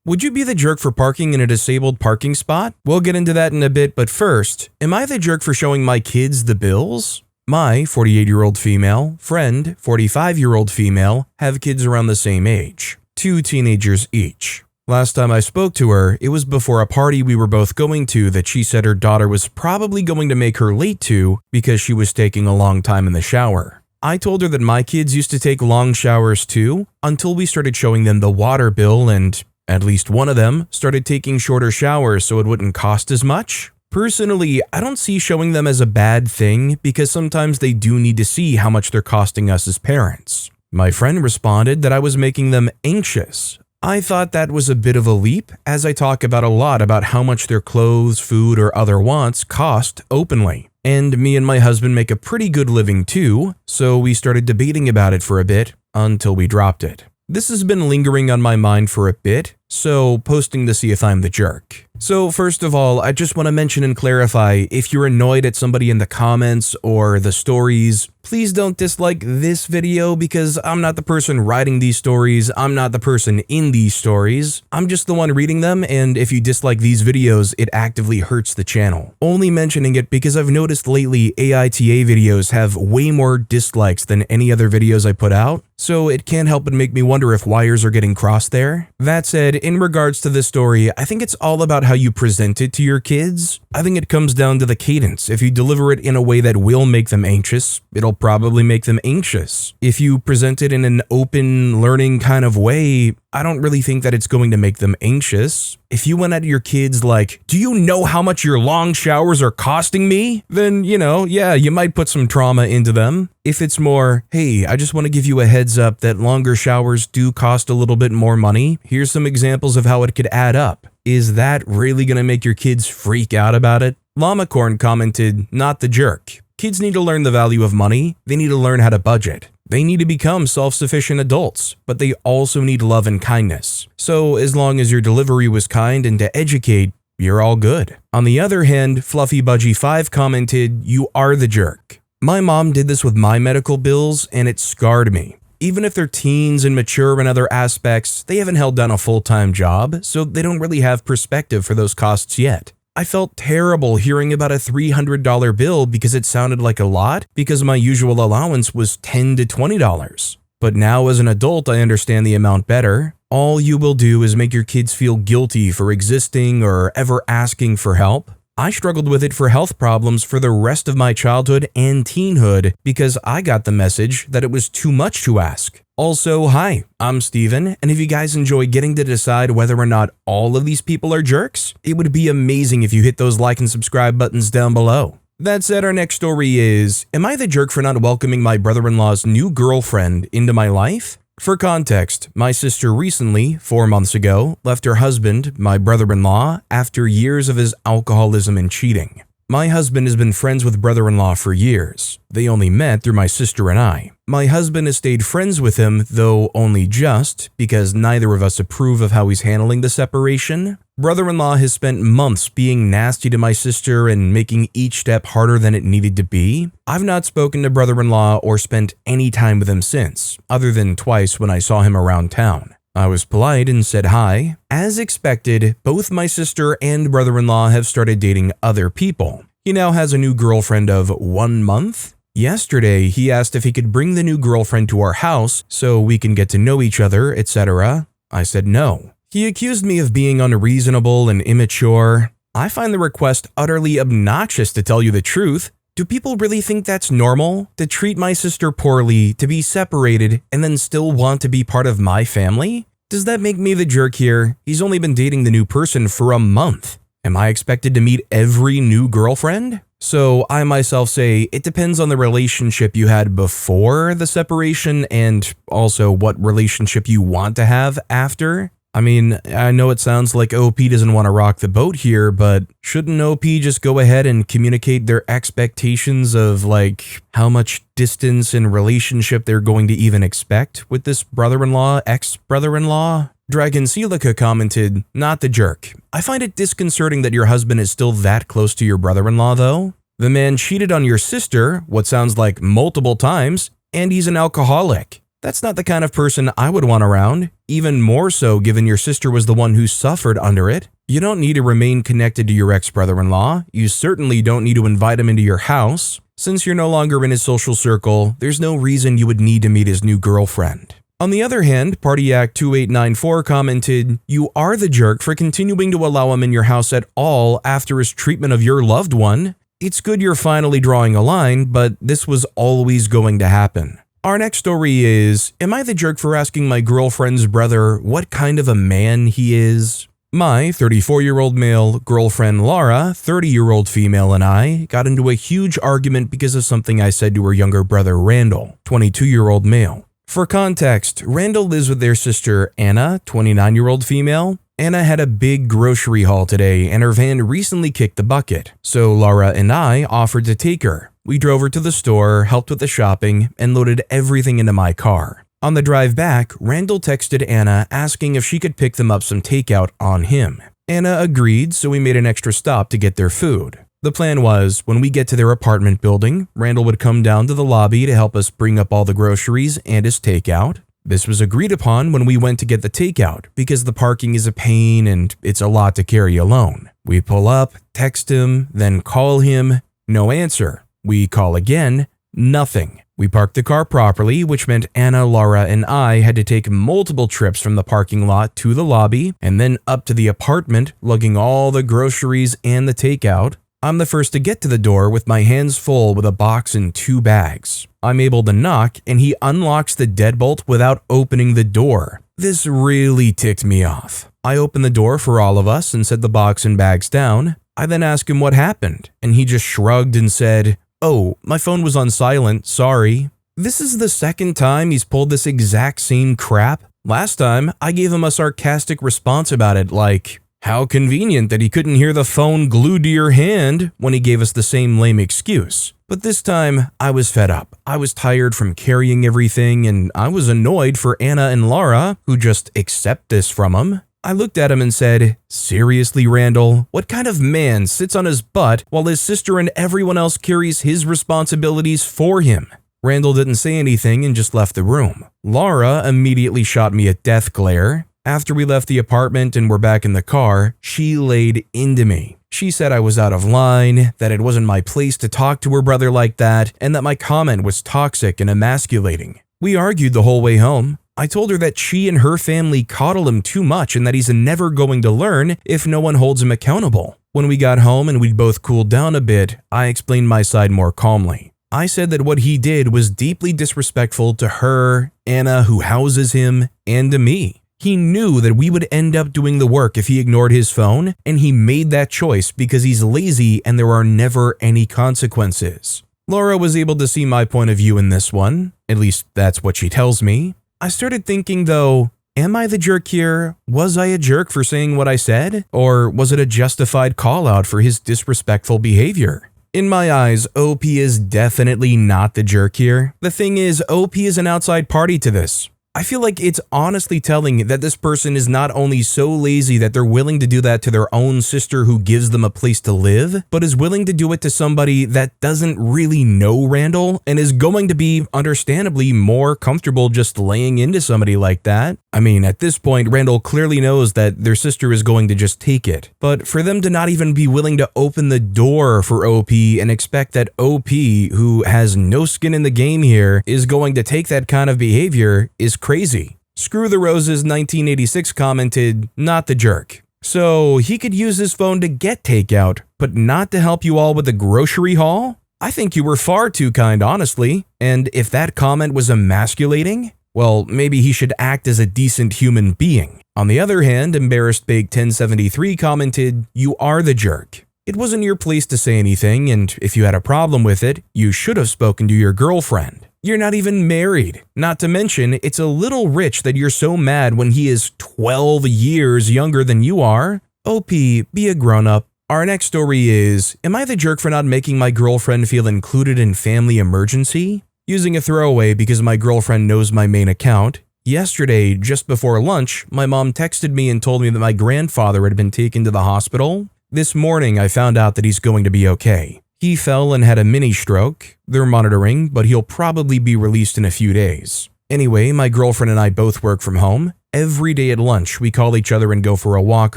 Would you be the jerk for parking in a disabled parking spot? We'll get into that in a bit, but first, am I the jerk for showing my kids the bills? My 48-year-old female friend, 45-year-old female, have kids around the same age, 2 teenagers each. Last time I spoke to her, it was before a party we were both going to that she said her daughter was probably going to make her late to because she was taking a long time in the shower. I told her that my kids used to take long showers too, until we started showing them the water bill and at least one of them started taking shorter showers so it wouldn't cost as much. Personally, I don't see showing them as a bad thing because sometimes they do need to see how much they're costing us as parents. My friend responded that I was making them anxious. I thought that was a bit of a leap, as I talk about a lot about how much their clothes, food, or other wants cost openly. And me and my husband make a pretty good living too, so we started debating about it for a bit until we dropped it. This has been lingering on my mind for a bit, so posting to see if I'm the jerk. So first of all, I just want to mention and clarify, if you're annoyed at somebody in the comments or the stories, please don't dislike this video because I'm not the person writing these stories, I'm not the person in these stories, I'm just the one reading them, and if you dislike these videos, it actively hurts the channel. Only mentioning it because I've noticed lately AITA videos have way more dislikes than any other videos I put out, so it can't help but make me wonder if wires are getting crossed there. That said, in regards to this story, I think it's all about how you present it to your kids. I think it comes down to the cadence. If you deliver it in a way that will make them anxious, it'll probably make them anxious. If you present it in an open, learning kind of way, I don't really think that it's going to make them anxious. If you went at your kids like, "Do you know how much your long showers are costing me?" Then, yeah, you might put some trauma into them. If it's more, "Hey, I just want to give you a heads up that longer showers do cost a little bit more money. Here's some examples of how it could add up." Is that really going to make your kids freak out about it? Llamacorn commented, "Not the jerk. Kids need to learn the value of money. They need to learn how to budget. They need to become self-sufficient adults, but they also need love and kindness. So as long as your delivery was kind and to educate, you're all good." On the other hand, FluffyBudgie5 commented, "You are the jerk. My mom did this with my medical bills and it scarred me. Even if they're teens and mature in other aspects, they haven't held down a full-time job, so they don't really have perspective for those costs yet. I felt terrible hearing about a $300 bill because it sounded like a lot because my usual allowance was $10 to $20. But now as an adult, I understand the amount better. All you will do is make your kids feel guilty for existing or ever asking for help. I struggled with it for health problems for the rest of my childhood and teenhood because I got the message that it was too much to ask. Also, hi, I'm Steven, and if you guys enjoy getting to decide whether or not all of these people are jerks, it would be amazing if you hit those like and subscribe buttons down below. That said, our next story is, am I the jerk for not welcoming my brother-in-law's new girlfriend into my life? For context, my sister recently, 4 months ago, left her husband, my brother-in-law, after years of his alcoholism and cheating. My husband has been friends with brother-in-law for years. They only met through my sister and I. My husband has stayed friends with him, though only just, because neither of us approve of how he's handling the separation. Brother-in-law has spent months being nasty to my sister and making each step harder than it needed to be. I've not spoken to brother-in-law or spent any time with him since, other than twice when I saw him around town. I was polite and said hi. As expected, both my sister and brother-in-law have started dating other people. He now has a new girlfriend of 1 month. Yesterday, he asked if he could bring the new girlfriend to our house so we can get to know each other, etc. I said no. He accused me of being unreasonable and immature. I find the request utterly obnoxious, to tell you the truth. Do people really think that's normal? To treat my sister poorly, to be separated, and then still want to be part of my family? Does that make me the jerk here? He's only been dating the new person for a month. Am I expected to meet every new girlfriend? So I myself say it depends on the relationship you had before the separation and also what relationship you want to have after. I mean, I know it sounds like OP doesn't want to rock the boat here, but shouldn't OP just go ahead and communicate their expectations of like how much distance and relationship they're going to even expect with this brother-in-law, ex-brother-in-law? Dragon Celica commented, not the jerk. I find it disconcerting that your husband is still that close to your brother-in-law though. The man cheated on your sister, what sounds like multiple times, and he's an alcoholic. That's not the kind of person I would want around, even more so given your sister was the one who suffered under it. You don't need to remain connected to your ex-brother-in-law. You certainly don't need to invite him into your house. Since you're no longer in his social circle, there's no reason you would need to meet his new girlfriend. On the other hand, Partyac2894 commented, "You are the jerk for continuing to allow him in your house at all after his treatment of your loved one. It's good you're finally drawing a line, but this was always going to happen." Our next story is, am I the jerk for asking my girlfriend's brother what kind of a man he is? My 34-year-old male girlfriend Laura, 30-year-old female, and I got into a huge argument because of something I said to her younger brother Randall, 22-year-old male. For context, Randall lives with their sister Anna, 29-year-old female. Anna had a big grocery haul today and her van recently kicked the bucket, so Laura and I offered to take her. We drove her to the store, helped with the shopping, and loaded everything into my car. On the drive back, Randall texted Anna asking if she could pick them up some takeout on him. Anna agreed, so we made an extra stop to get their food. The plan was, when we get to their apartment building, Randall would come down to the lobby to help us bring up all the groceries and his takeout. This was agreed upon when we went to get the takeout, because the parking is a pain and it's a lot to carry alone. We pull up, text him, then call him, no answer. We call again, nothing. We parked the car properly, which meant Anna, Laura, and I had to take multiple trips from the parking lot to the lobby and then up to the apartment, lugging all the groceries and the takeout. I'm the first to get to the door with my hands full with a box and 2 bags. I'm able to knock and he unlocks the deadbolt without opening the door. This really ticked me off. I opened the door for all of us and set the box and bags down. I then asked him what happened and he just shrugged and said, "Oh, my phone was on silent, sorry." This is the second time he's pulled this exact same crap. Last time, I gave him a sarcastic response about it like, "How convenient that he couldn't hear the phone glued to your hand," when he gave us the same lame excuse. But this time, I was fed up. I was tired from carrying everything and I was annoyed for Anna and Laura, who just accept this from him. I looked at him and said, "Seriously, Randall, what kind of man sits on his butt while his sister and everyone else carries his responsibilities for him?" Randall didn't say anything and just left the room. Laura immediately shot me a death glare. After we left the apartment and were back in the car, she laid into me. She said I was out of line, that it wasn't my place to talk to her brother like that, and that my comment was toxic and emasculating. We argued the whole way home. I told her that she and her family coddle him too much and that he's never going to learn if no one holds him accountable. When we got home and we'd both cooled down a bit, I explained my side more calmly. I said that what he did was deeply disrespectful to her, Anna, who houses him, and to me. He knew that we would end up doing the work if he ignored his phone, and he made that choice because he's lazy and there are never any consequences. Laura was able to see my point of view in this one, at least that's what she tells me. I started thinking though, am I the jerk here? Was I a jerk for saying what I said? Or was it a justified call out for his disrespectful behavior? In my eyes, OP is definitely not the jerk here. The thing is, OP is an outside party to this. I feel like it's honestly telling that this person is not only so lazy that they're willing to do that to their own sister who gives them a place to live, but is willing to do it to somebody that doesn't really know Randall and is going to be, understandably, more comfortable just laying into somebody like that. I mean, at this point, Randall clearly knows that their sister is going to just take it. But for them to not even be willing to open the door for OP and expect that OP, who has no skin in the game here, is going to take that kind of behavior is crazy. Screw the Roses 1986 commented, "Not the jerk." So he could use his phone to get takeout, but not to help you all with the grocery haul? I think you were far too kind, honestly. And if that comment was emasculating, well, maybe he should act as a decent human being. On the other hand, Embarrassed Bake 1073 commented, "You are the jerk. It wasn't your place to say anything, and if you had a problem with it, you should have spoken to your girlfriend. You're not even married. Not to mention, it's a little rich that you're so mad when he is 12 years younger than you are. OP, be a grown-up." Our next story is, am I the jerk for not making my girlfriend feel included in family emergency? Using a throwaway because my girlfriend knows my main account. Yesterday, just before lunch, my mom texted me and told me that my grandfather had been taken to the hospital. This morning, I found out that he's going to be okay. He fell and had a mini stroke. They're monitoring, but he'll probably be released in a few days. Anyway, my girlfriend and I both work from home. Every day at lunch, we call each other and go for a walk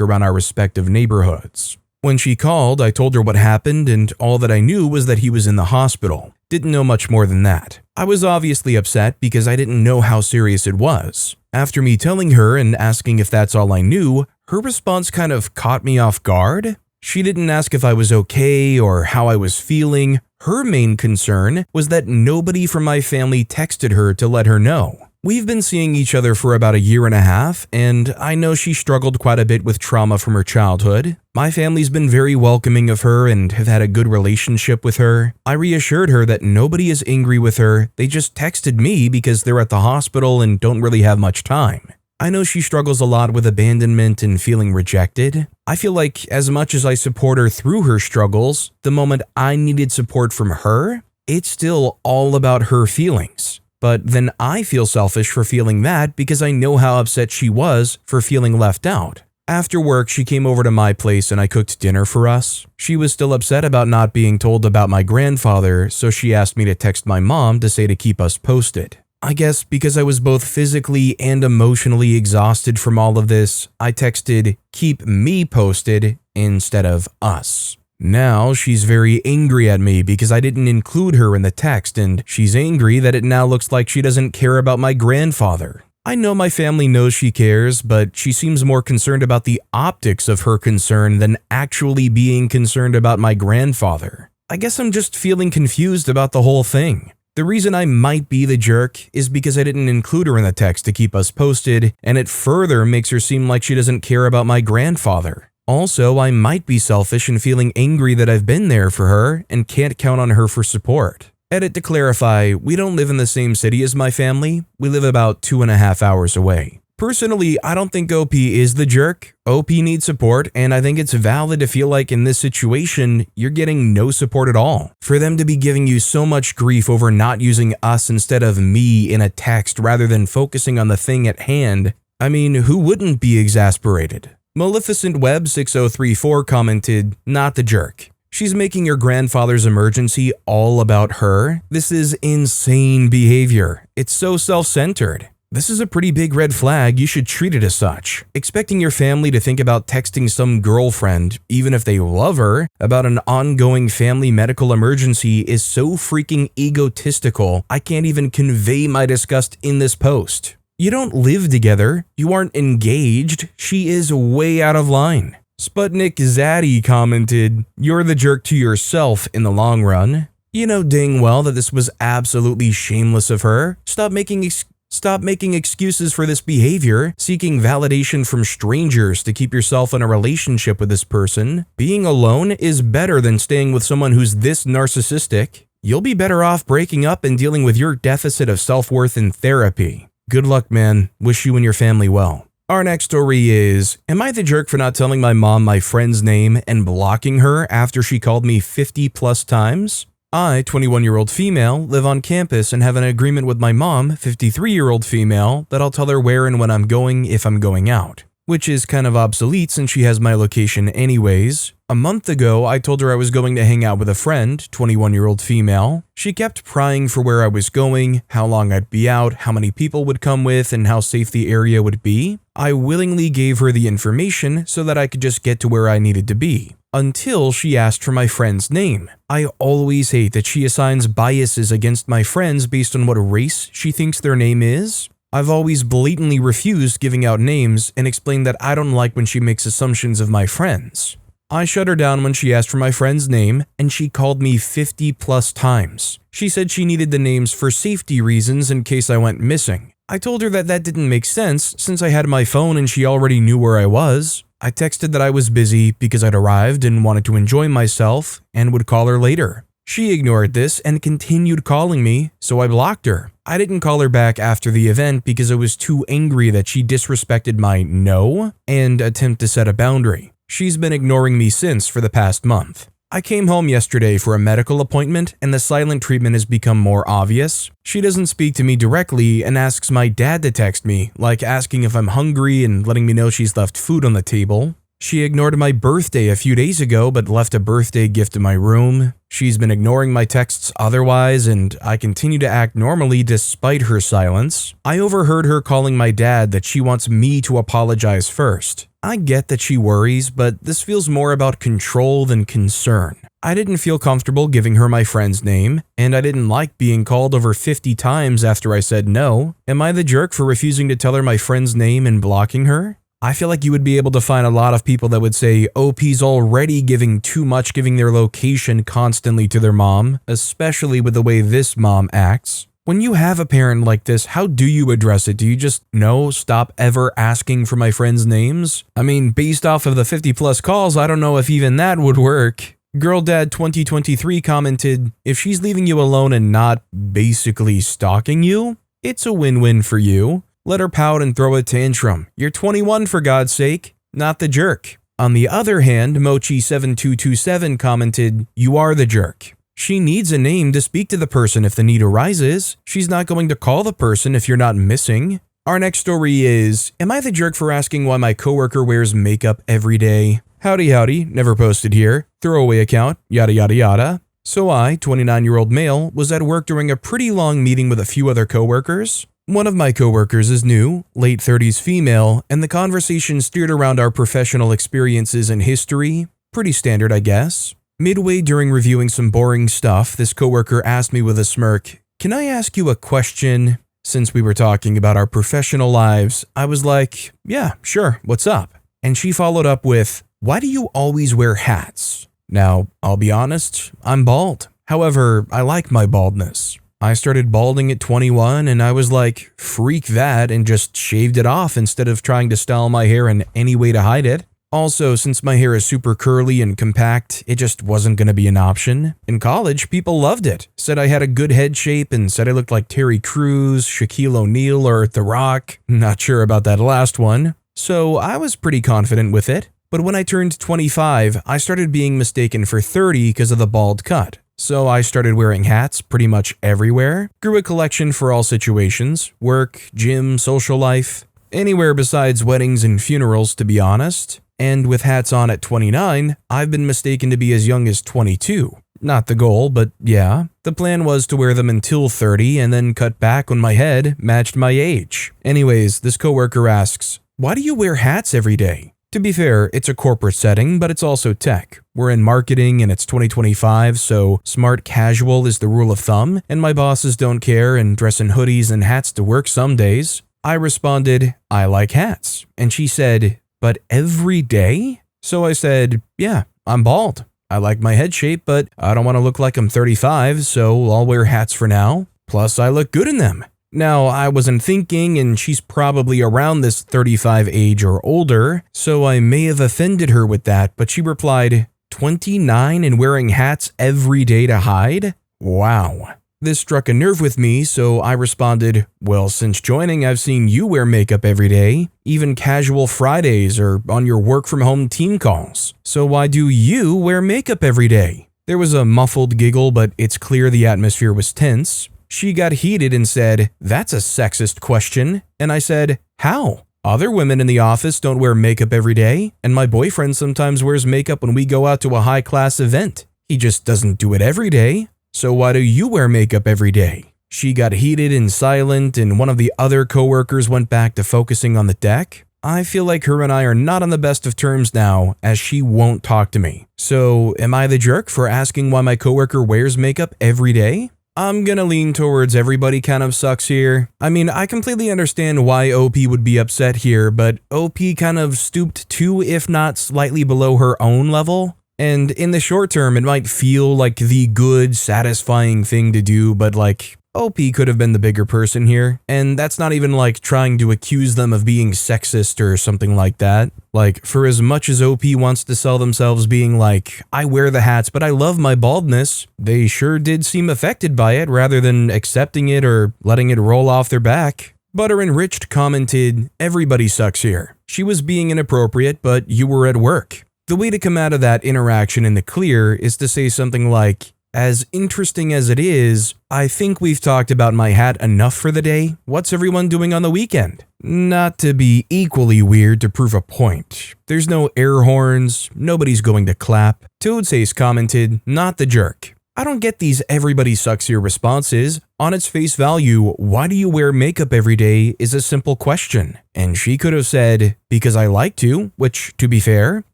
around our respective neighborhoods. When she called, I told her what happened, and all that I knew was that he was in the hospital. Didn't know much more than that. I was obviously upset because I didn't know how serious it was. After me telling her and asking if that's all I knew, her response kind of caught me off guard. She didn't ask if I was okay or how I was feeling. Her main concern was that nobody from my family texted her to let her know. We've been seeing each other for about a year and a half, and I know she struggled quite a bit with trauma from her childhood. My family's been very welcoming of her and have had a good relationship with her. I reassured her that nobody is angry with her, they just texted me because they're at the hospital and don't really have much time. I know she struggles a lot with abandonment and feeling rejected. I feel like as much as I support her through her struggles, the moment I needed support from her, it's still all about her feelings. But then I feel selfish for feeling that because I know how upset she was for feeling left out. After work, she came over to my place and I cooked dinner for us. She was still upset about not being told about my grandfather, so she asked me to text my mom to say to keep us posted. I guess because I was both physically and emotionally exhausted from all of this, I texted keep me posted instead of us. Now she's very angry at me because I didn't include her in the text, and she's angry that it now looks like she doesn't care about my grandfather. I know my family knows she cares, but she seems more concerned about the optics of her concern than actually being concerned about my grandfather. I guess I'm just feeling confused about the whole thing. The reason I might be the jerk is because I didn't include her in the text to keep us posted, and it further makes her seem like she doesn't care about my grandfather. Also, I might be selfish in feeling angry that I've been there for her and can't count on her for support. Edit to clarify, we don't live in the same city as my family, we live about 2.5 hours away. Personally, I don't think OP is the jerk. OP needs support, and I think it's valid to feel like in this situation, you're getting no support at all. For them to be giving you so much grief over not using us instead of me in a text rather than focusing on the thing at hand, I mean, who wouldn't be exasperated? Maleficent Web 6034 commented, not the jerk. She's making your grandfather's emergency all about her. This is insane behavior. It's so self-centered. This is a pretty big red flag, you should treat it as such. Expecting your family to think about texting some girlfriend, even if they love her, about an ongoing family medical emergency is so freaking egotistical, I can't even convey my disgust in this post. You don't live together, you aren't engaged, she is way out of line. Sputnik Zaddy commented, you're the jerk to yourself in the long run. You know dang well that this was absolutely shameless of her. Stop making excuses for this behavior, seeking validation from strangers to keep yourself in a relationship with this person. Being alone is better than staying with someone who's this narcissistic. You'll be better off breaking up and dealing with your deficit of self-worth in therapy. Good luck, man. Wish you and your family well. Our next story is, am I the jerk for not telling my mom my friend's name and blocking her after she called me 50 plus times? I, 21-year-old female, live on campus and have an agreement with my mom, 53-year-old female, that I'll tell her where and when I'm going if I'm going out. Which is kind of obsolete since she has my location anyways. A month ago, I told her I was going to hang out with a friend, 21-year-old female. She kept prying for where I was going, how long I'd be out, how many people would come with, and how safe the area would be. I willingly gave her the information so that I could just get to where I needed to be. Until she asked for my friend's name. I always hate that she assigns biases against my friends based on what race she thinks their name is. I've always blatantly refused giving out names and explained that I don't like when she makes assumptions of my friends. I shut her down when she asked for my friend's name, and she called me 50 plus times. She said she needed the names for safety reasons in case I went missing. I told her that didn't make sense since I had my phone and she already knew where I was. I texted that I was busy because I'd arrived and wanted to enjoy myself and would call her later. She ignored this and continued calling me, so I blocked her. I didn't call her back after the event because I was too angry that she disrespected my no and attempt to set a boundary. She's been ignoring me since for the past month. I came home yesterday for a medical appointment and the silent treatment has become more obvious. She doesn't speak to me directly and asks my dad to text me, like asking if I'm hungry and letting me know she's left food on the table. She ignored my birthday a few days ago but left a birthday gift in my room. She's been ignoring my texts otherwise, and I continue to act normally despite her silence. I overheard her calling my dad that she wants me to apologize first. I get that she worries, but this feels more about control than concern. I didn't feel comfortable giving her my friend's name, and I didn't like being called over 50 times after I said no. Am I the jerk for refusing to tell her my friend's name and blocking her? I feel like you would be able to find a lot of people that would say OP's already giving too much, giving their location constantly to their mom, especially with the way this mom acts. When you have a parent like this, how do you address it? Do you just, no, stop ever asking for my friends' names? I mean, based off of the 50 plus calls, I don't know if even that would work. Girl Dad 2023 commented, if she's leaving you alone and not basically stalking you, it's a win-win for you. Let her pout and throw a tantrum. You're 21 for God's sake, not the jerk. On the other hand, Mochi7227 commented, you are the jerk. She needs a name to speak to the person if the need arises. She's not going to call the person if you're not missing. Our next story is, am I the jerk for asking why my coworker wears makeup every day? Howdy, never posted here. Throwaway account, yada yada yada. So I, 29-year-old male, was at work during a pretty long meeting with a few other coworkers. One of my coworkers is new, late 30s female, and the conversation steered around our professional experiences and history. Pretty standard, I guess. Midway during reviewing some boring stuff, this coworker asked me with a smirk, can I ask you a question? Since we were talking about our professional lives, I was like, yeah, sure, what's up? And she followed up with, why do you always wear hats? Now, I'll be honest, I'm bald. However, I like my baldness. I started balding at 21 and I was like, freak that, and just shaved it off instead of trying to style my hair in any way to hide it. Also, since my hair is super curly and compact, it just wasn't going to be an option. In college, people loved it, said I had a good head shape and said I looked like Terry Crews, Shaquille O'Neal, or The Rock. Not sure about that last one. So I was pretty confident with it. But when I turned 25, I started being mistaken for 30 because of the bald cut. So I started wearing hats pretty much everywhere, grew a collection for all situations, work, gym, social life, anywhere besides weddings and funerals to be honest. And with hats on at 29, I've been mistaken to be as young as 22. Not the goal, but yeah. The plan was to wear them until 30 and then cut back when my head matched my age. Anyways, this coworker asks, why do you wear hats every day? To be fair, it's a corporate setting, but it's also tech. We're in marketing and it's 2025, so smart casual is the rule of thumb, and my bosses don't care and dress in hoodies and hats to work some days. I responded, I like hats. And she said, but every day? So I said, yeah, I'm bald. I like my head shape, but I don't want to look like I'm 35, so I'll wear hats for now. Plus, I look good in them. Now, I wasn't thinking, and she's probably around this 35 age or older, so I may have offended her with that, but she replied, 29 and wearing hats every day to hide? Wow. This struck a nerve with me, so I responded, well, since joining, I've seen you wear makeup every day, even casual Fridays or on your work-from-home team calls. So why do you wear makeup every day? There was a muffled giggle, but it's clear the atmosphere was tense. She got heated and said, that's a sexist question. And I said, how? Other women in the office don't wear makeup every day, and my boyfriend sometimes wears makeup when we go out to a high-class event. He just doesn't do it every day. So why do you wear makeup every day? She got heated and silent, and one of the other coworkers went back to focusing on the deck. I feel like her and I are not on the best of terms now, as she won't talk to me. So am I the jerk for asking why my coworker wears makeup every day? I'm gonna lean towards everybody kind of sucks here. I mean, I completely understand why OP would be upset here, but OP kind of stooped to, if not slightly below her own level. And in the short term, it might feel like the good, satisfying thing to do, but like, OP could have been the bigger person here. And that's not even like trying to accuse them of being sexist or something like that. Like, for as much as OP wants to sell themselves being like, I wear the hats, but I love my baldness, they sure did seem affected by it rather than accepting it or letting it roll off their back. Butter Enriched commented, everybody sucks here. She was being inappropriate, but you were at work. The way to come out of that interaction in the clear is to say something like, As interesting as it is, I think we've talked about my hat enough for the day. What's everyone doing on the weekend? Not to be equally weird to prove a point. There's no air horns, nobody's going to clap. Toadsace commented, "Not the jerk." I don't get these everybody sucks here responses. On its face value, why do you wear makeup every day is a simple question. And she could have said, because I like to, which, to be fair,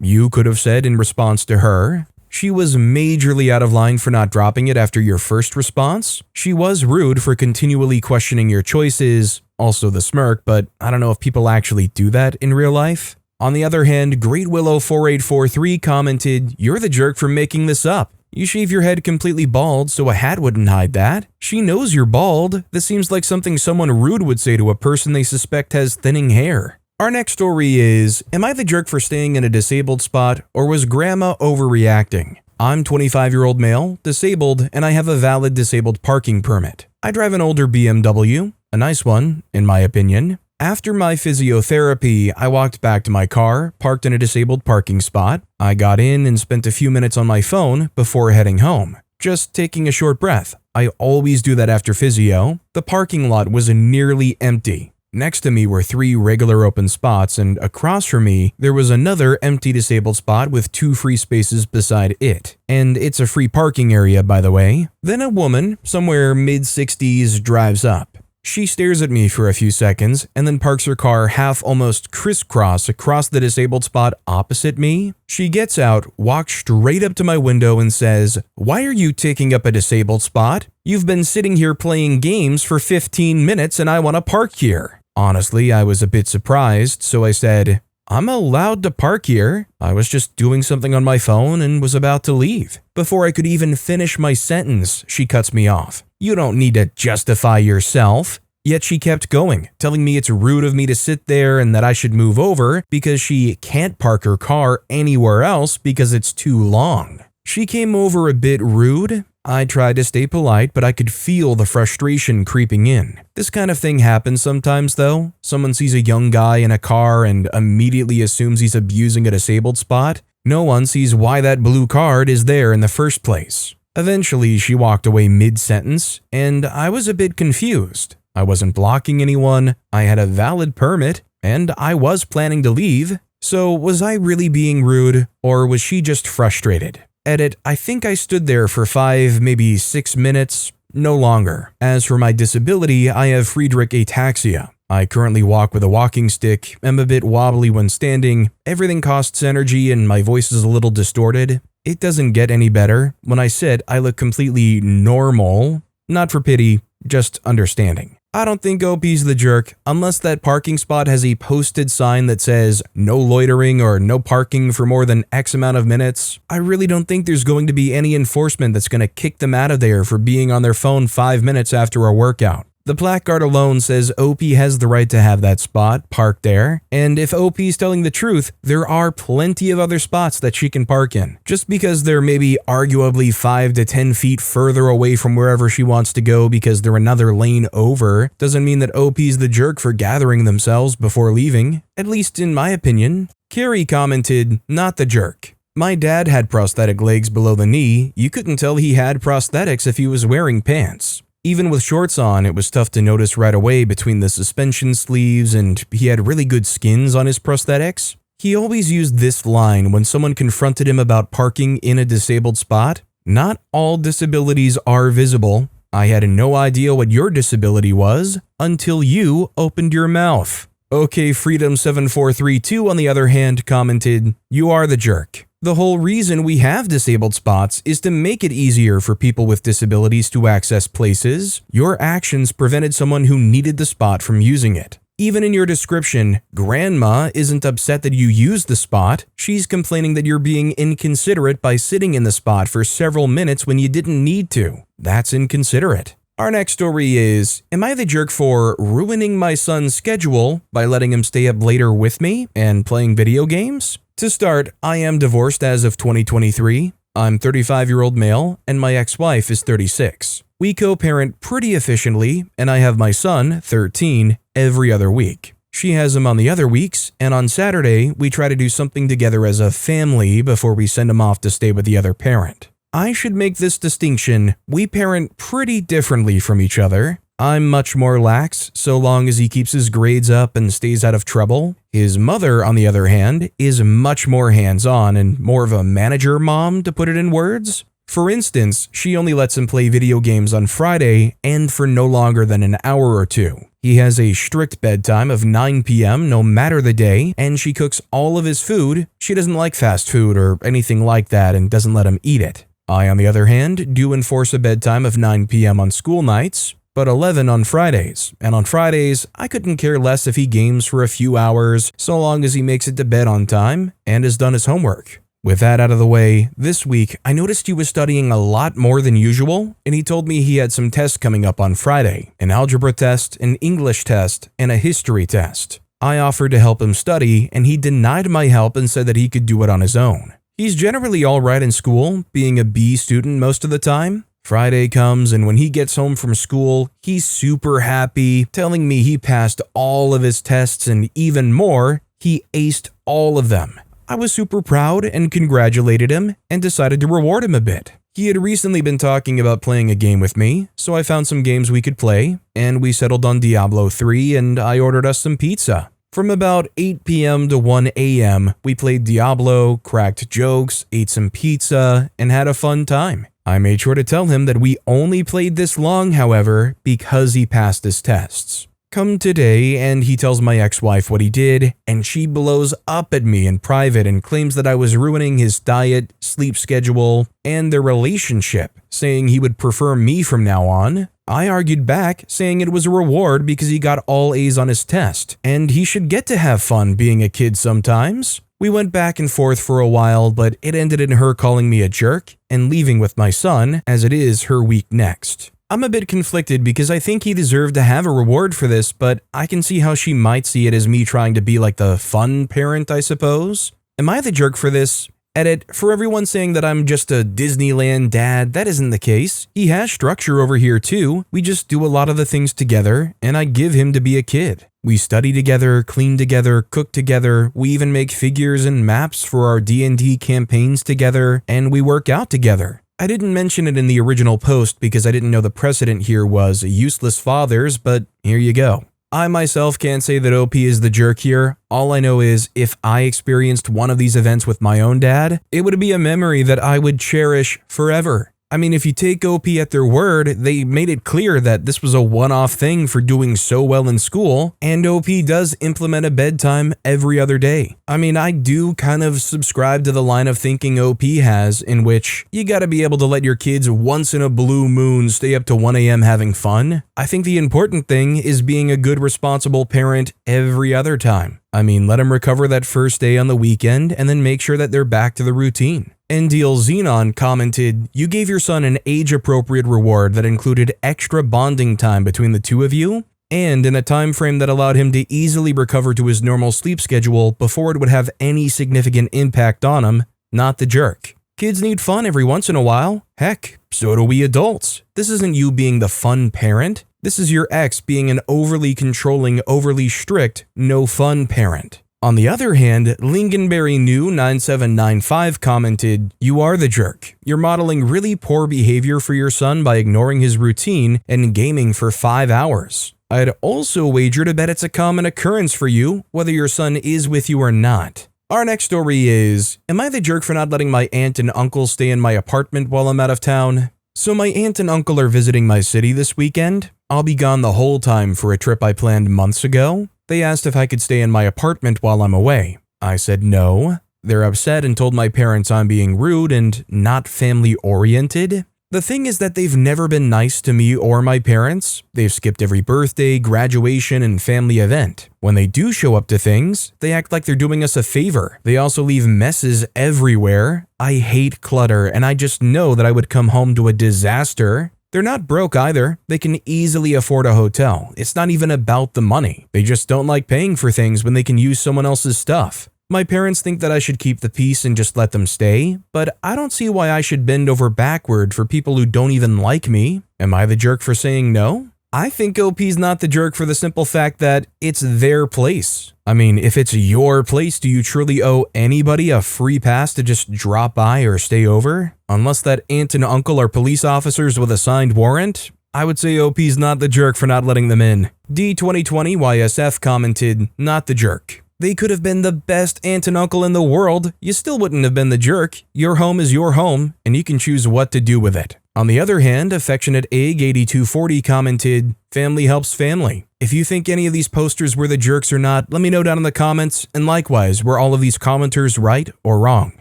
you could have said in response to her. She was majorly out of line for not dropping it after your first response. She was rude for continually questioning your choices, also the smirk, but I don't know if people actually do that in real life. On the other hand, Great Willow 4843 commented, "You're the jerk for making this up. You shave your head completely bald, so a hat wouldn't hide that. She knows you're bald. This seems like something someone rude would say to a person they suspect has thinning hair." Our next story is, am I the jerk for staying in a disabled spot, or was grandma overreacting? I'm 25-year-old male, disabled, and I have a valid disabled parking permit. I drive an older BMW, a nice one, in my opinion. After my physiotherapy, I walked back to my car, parked in a disabled parking spot. I got in and spent a few minutes on my phone before heading home, just taking a short breath. I always do that after physio. The parking lot was nearly empty. Next to me were 3 regular open spots, and across from me, there was another empty disabled spot with 2 free spaces beside it. And it's a free parking area, by the way. Then a woman, somewhere mid-60s, drives up. She stares at me for a few seconds and then parks her car half almost crisscross across the disabled spot opposite me. She gets out, walks straight up to my window and says, "Why are you taking up a disabled spot? You've been sitting here playing games for 15 minutes and I want to park here." Honestly, I was a bit surprised, so I said, "I'm allowed to park here. I was just doing something on my phone and was about to leave." Before I could even finish my sentence, she cuts me off. "You don't need to justify yourself." Yet she kept going, telling me it's rude of me to sit there and that I should move over because she can't park her car anywhere else because it's too long. She came over a bit rude. I tried to stay polite, but I could feel the frustration creeping in. This kind of thing happens sometimes though. Someone sees a young guy in a car and immediately assumes he's abusing a disabled spot. No one sees why that blue card is there in the first place. Eventually, she walked away mid-sentence, and I was a bit confused. I wasn't blocking anyone, I had a valid permit, and I was planning to leave. So was I really being rude, or was she just frustrated? Edit, I think I stood there for 5, maybe 6 minutes, no longer. As for my disability, I have Friedreich ataxia. I currently walk with a walking stick, am a bit wobbly when standing, everything costs energy and my voice is a little distorted. It doesn't get any better. When I sit, I look completely normal. Not for pity, just understanding. I don't think OP's the jerk unless that parking spot has a posted sign that says no loitering or no parking for more than X amount of minutes. I really don't think there's going to be any enforcement that's going to kick them out of there for being on their phone 5 minutes after a workout. The placard alone says OP has the right to have that spot parked there, and if OP's telling the truth, there are plenty of other spots that she can park in. Just because they're maybe arguably 5 to 10 feet further away from wherever she wants to go because they're another lane over, doesn't mean that OP's the jerk for gathering themselves before leaving, at least in my opinion. Carrie commented, "Not the jerk. My dad had prosthetic legs below the knee. You couldn't tell he had prosthetics if he was wearing pants. Even with shorts on, it was tough to notice right away between the suspension sleeves, and he had really good skins on his prosthetics." He always used this line when someone confronted him about parking in a disabled spot. "Not all disabilities are visible. I had no idea what your disability was until you opened your mouth." OK Freedom 7432 on the other hand commented, "You are the jerk. The whole reason we have disabled spots is to make it easier for people with disabilities to access places. Your actions prevented someone who needed the spot from using it. Even in your description, Grandma isn't upset that you used the spot. She's complaining that you're being inconsiderate by sitting in the spot for several minutes when you didn't need to. That's inconsiderate." Our next story is, am I the jerk for ruining my son's schedule by letting him stay up later with me and playing video games? To start, I am divorced as of 2023. I'm 35-year-old male and my ex-wife is 36. We co-parent pretty efficiently and I have my son, 13, every other week. She has him on the other weeks, and on Saturday, we try to do something together as a family before we send him off to stay with the other parent. I should make this distinction. We parent pretty differently from each other. I'm much more lax, so long as he keeps his grades up and stays out of trouble. His mother, on the other hand, is much more hands-on and more of a manager mom, to put it in words. For instance, she only lets him play video games on Friday and for no longer than an hour or two. He has a strict bedtime of 9 p.m. no matter the day, and she cooks all of his food. She doesn't like fast food or anything like that and doesn't let him eat it. I, on the other hand, do enforce a bedtime of 9 p.m. on school nights, but 11 on Fridays. And on Fridays, I couldn't care less if he games for a few hours, so long as he makes it to bed on time and has done his homework. With that out of the way, this week I noticed he was studying a lot more than usual, and he told me he had some tests coming up on Friday, an algebra test, an English test, and a history test. I offered to help him study, and he denied my help and said that he could do it on his own. He's generally alright in school, being a B student most of the time. Friday comes, and when he gets home from school, he's super happy, telling me he passed all of his tests and even more, he aced all of them. I was super proud and congratulated him and decided to reward him a bit. He had recently been talking about playing a game with me, so I found some games we could play, and we settled on Diablo 3 and I ordered us some pizza. From about 8 p.m. to 1 a.m., we played Diablo, cracked jokes, ate some pizza, and had a fun time. I made sure to tell him that we only played this long, however, because he passed his tests. Come today, and he tells my ex-wife what he did, and she blows up at me in private and claims that I was ruining his diet, sleep schedule, and their relationship, saying he would prefer me from now on. I argued back, saying it was a reward because he got all A's on his test, and he should get to have fun being a kid sometimes. We went back and forth for a while, but it ended in her calling me a jerk and leaving with my son, as it is her week next. I'm a bit conflicted because I think he deserved to have a reward for this, but I can see how she might see it as me trying to be like the fun parent, I suppose. Am I the jerk for this? Edit, for everyone saying that I'm just a Disneyland dad, that isn't the case. He has structure over here too. We just do a lot of the things together, and I give him to be a kid. We study together, clean together, cook together, we even make figures and maps for our D&D campaigns together, and we work out together. I didn't mention it in the original post because I didn't know the precedent here was useless fathers, but here you go. I myself can't say that OP is the jerk here. All I know is if I experienced one of these events with my own dad, it would be a memory that I would cherish forever. I mean, if you take OP at their word, they made it clear that this was a one-off thing for doing so well in school, and OP does implement a bedtime every other day. I mean, I do kind of subscribe to the line of thinking OP has, in which you gotta be able to let your kids once in a blue moon stay up to 1 a.m. having fun. I think the important thing is being a good responsible parent every other time. I mean, let them recover that first day on the weekend and then make sure that they're back to the routine. NDL Xenon commented, "You gave your son an age-appropriate reward that included extra bonding time between the two of you, and in a time frame that allowed him to easily recover to his normal sleep schedule before it would have any significant impact on him, not the jerk. Kids need fun every once in a while. Heck, so do we adults. This isn't you being the fun parent. This is your ex being an overly controlling, overly strict, no fun parent." On the other hand, Lingonberry New 9795 commented, "You are the jerk. You're modeling really poor behavior for your son by ignoring his routine and gaming for 5 hours. I'd also wager to bet it's a common occurrence for you, whether your son is with you or not." Our next story is, am I the jerk for not letting my aunt and uncle stay in my apartment while I'm out of town? So my aunt and uncle are visiting my city this weekend. I'll be gone the whole time for a trip I planned months ago. They asked if I could stay in my apartment while I'm away. I said no. They're upset and told my parents I'm being rude and not family-oriented. The thing is that they've never been nice to me or my parents. They've skipped every birthday, graduation, and family event. When they do show up to things, they act like they're doing us a favor. They also leave messes everywhere. I hate clutter, and I just know that I would come home to a disaster. They're not broke either. They can easily afford a hotel. It's not even about the money. They just don't like paying for things when they can use someone else's stuff. My parents think that I should keep the peace and just let them stay, but I don't see why I should bend over backward for people who don't even like me. Am I the jerk for saying no? I think OP's not the jerk for the simple fact that it's their place. I mean, if it's your place, do you truly owe anybody a free pass to just drop by or stay over? Unless that aunt and uncle are police officers with a signed warrant, I would say OP's not the jerk for not letting them in. D2020YSF commented, not the jerk. They could have been the best aunt and uncle in the world, you still wouldn't have been the jerk. Your home is your home, and you can choose what to do with it. On the other hand, affectionate Egg8240 commented, family helps family. If you think any of these posters were the jerks or not, let me know down in the comments, and likewise, were all of these commenters right or wrong?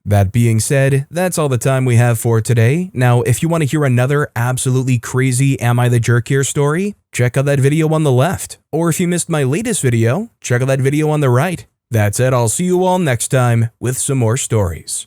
That being said, that's all the time we have for today. Now, if you want to hear another absolutely crazy Am I the Jerk Here story, check out that video on the left. Or if you missed my latest video, check out that video on the right. That's it, I'll see you all next time with some more stories.